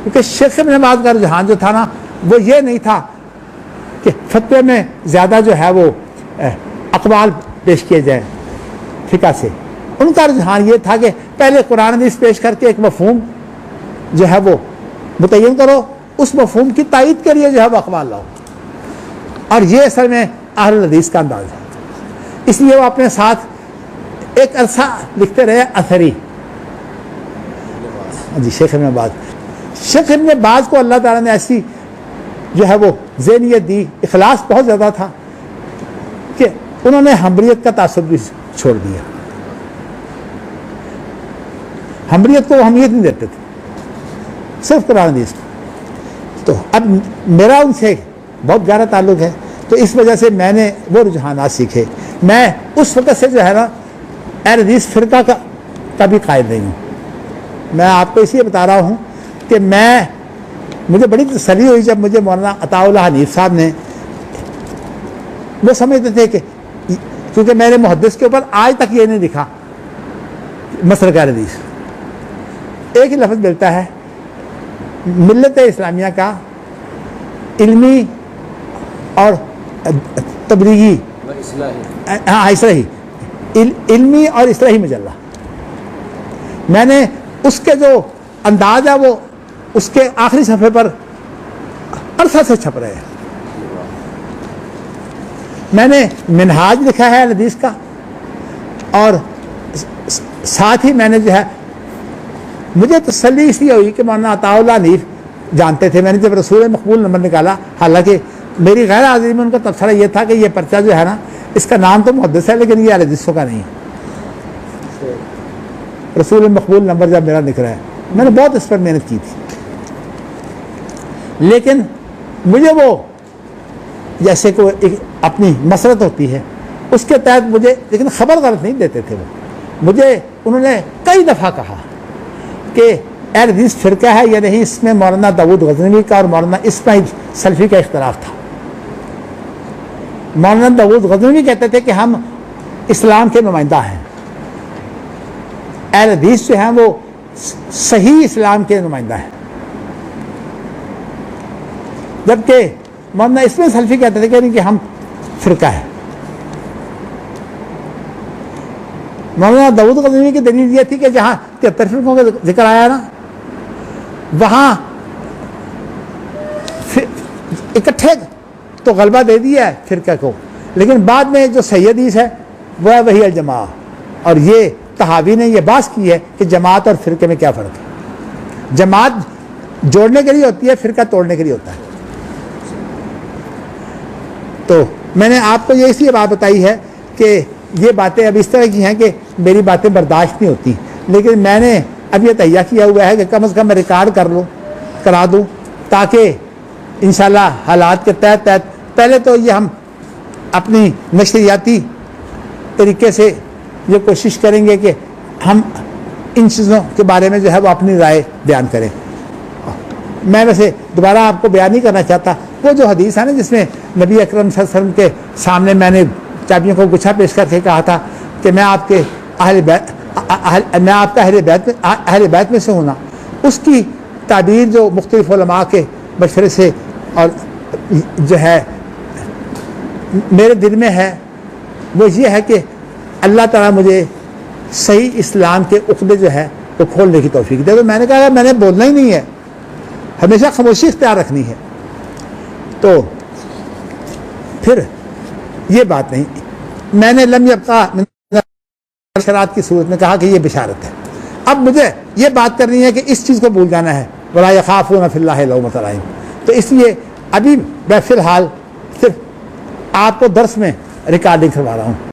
کیونکہ شیخ ابن باز کا رجحان جو تھا نا وہ یہ نہیں تھا کہ فتوے میں زیادہ جو ہے وہ اقوال پیش کیے جائیں فقہ سے. ان کا رجحان یہ تھا کہ پہلے قرآن حدیث پیش کر کے ایک مفہوم جو ہے وہ متعین کرو, اس مفہوم کی تائید کے لیے جو ہے وہ اقوال لاؤ. اور یہ اصل میں اہل الحدیث کا انداز ہے. اس لیے وہ اپنے ساتھ ایک عرصہ لکھتے رہے اثری. جی شیخ ابن باز, شیخ ابن باز کو اللہ تعالیٰ نے ایسی جو ہے وہ ذہنیت دی, اخلاص بہت زیادہ تھا کہ انہوں نے حنبلیت کا تعصب بھی چھوڑ دیا. حنبلیت کو وہ اہمیت نہیں دیتے تھے, صرف قرآن حدیث. تو اب میرا ان سے بہت گہرا تعلق ہے, تو اس وجہ سے میں نے وہ رجحانات سیکھے. میں اس وقت سے جو ہے نا اہل حدیث فرقہ کا بھی قائد نہیں ہوں. میں آپ کو اس لیے بتا رہا ہوں کہ مجھے بڑی تسلی ہوئی جب مجھے مولانا عطاء اللہ حنیف صاحب نے, وہ سمجھتے تھے کہ کیونکہ میرے محدث کے اوپر آج تک یہ نہیں لکھا مسلک اہل حدیث, ایک ہی لفظ ملتا ہے ملت اسلامیہ کا علمی اور تبلیغی اصلاحی, علمی اور اصلاحی مجلہ. میں نے اس کے جو انداز ہے وہ اس کے آخری صفحے پر عرصہ سے چھپ رہے ہیں. میں نے منہاج لکھا ہے حدیث کا, اور ساتھ ہی میں نے جو ہے, مجھے تسلی اس لیے ہوئی کہ مولانا عطاء اللہ حنیف جانتے تھے. میں نے جب رسول مقبول نمبر نکالا, حالانکہ میری غیر حاضری میں ان کا تبصرہ یہ تھا کہ یہ پرچہ جو ہے نا اس کا نام تو محدث ہے لیکن یہ اہل حدیثوں کا نہیں ہے. رسول مقبول نمبر جب میرا نکلا ہے, میں نے بہت اس پر محنت کی تھی, لیکن مجھے وہ جیسے کوئی ایک اپنی مسرت ہوتی ہے اس کے تحت مجھے, لیکن خبر غلط نہیں دیتے تھے. وہ مجھے انہوں نے کئی دفعہ کہا کہ اہل حدیث فرقہ ہے یا نہیں, اس میں مولانا داؤد غزنوی کا اور مولانا اسماعیل سلفی کا اختلاف تھا. مولانا داؤد غزنوی کہتے تھے کہ ہم اسلام کے نمائندہ ہیں, اہل حدیث جو ہیں وہ صحیح اسلام کے نمائندہ ہیں, جبکہ مولانا اسماعیل سلفی کہتے تھے کہ ہم فرقہ ہے. مولانا داؤد غزنوی کی دلیل یہ تھی کہ جہاں 73 فرقوں کا ذکر آیا نا, وہاں اکٹھے تو غلبہ دے دیا ہے فرقہ کو, لیکن بعد میں جو صحیح حدیث ہے وہ ہے وہی الجماع. اور یہ طحاوی نے یہ بحث کی ہے کہ جماعت اور فرقے میں کیا فرق ہے. جماعت جوڑنے کے لیے ہوتی ہے, فرقہ توڑنے کے لیے ہوتا ہے. تو میں نے آپ کو یہ اس لیے بات بتائی ہے کہ یہ باتیں اب اس طرح کی ہیں کہ میری باتیں برداشت نہیں ہوتی, لیکن میں نے اب یہ تہیہ کیا ہوا ہے کہ کم از کم میں ریکارڈ کرا دوں, تاکہ انشاءاللہ حالات کے تحت پہلے تو یہ ہم اپنی نشریاتی طریقے سے یہ کوشش کریں گے کہ ہم ان چیزوں کے بارے میں جو ہے وہ اپنی رائے بیان کریں. میں ویسے دوبارہ آپ کو بیان نہیں کرنا چاہتا, وہ جو حدیث ہے نا جس میں نبی اکرم صلی اللہ علیہ وسلم کے سامنے میں نے چابیوں کو گچھا پیش کر کے کہا تھا کہ میں آپ کے اہل بیت میں سے ہوں نا, اس کی تعبیر جو مختلف علماء کے مشورے سے اور جو ہے میرے دل میں ہے وہ یہ ہے کہ اللہ تعالیٰ مجھے صحیح اسلام کے عقدے جو ہے وہ کھولنے کی توفیق دے. تو میں نے کہا میں نے بولنا ہی نہیں ہے, ہمیشہ خاموشی اختیار رکھنی ہے. تو پھر یہ بات نہیں, میں نے لم یبقا شرات کی صورت میں کہا کہ یہ بشارت ہے. اب مجھے یہ بات کرنی ہے کہ اس چیز کو بھول جانا ہے, ولا یخافون فی اللہ لومۃ لائم. تو اس لیے ابھی میں فی الحال صرف آپ کو درس میں ریکارڈنگ کروا رہا ہوں.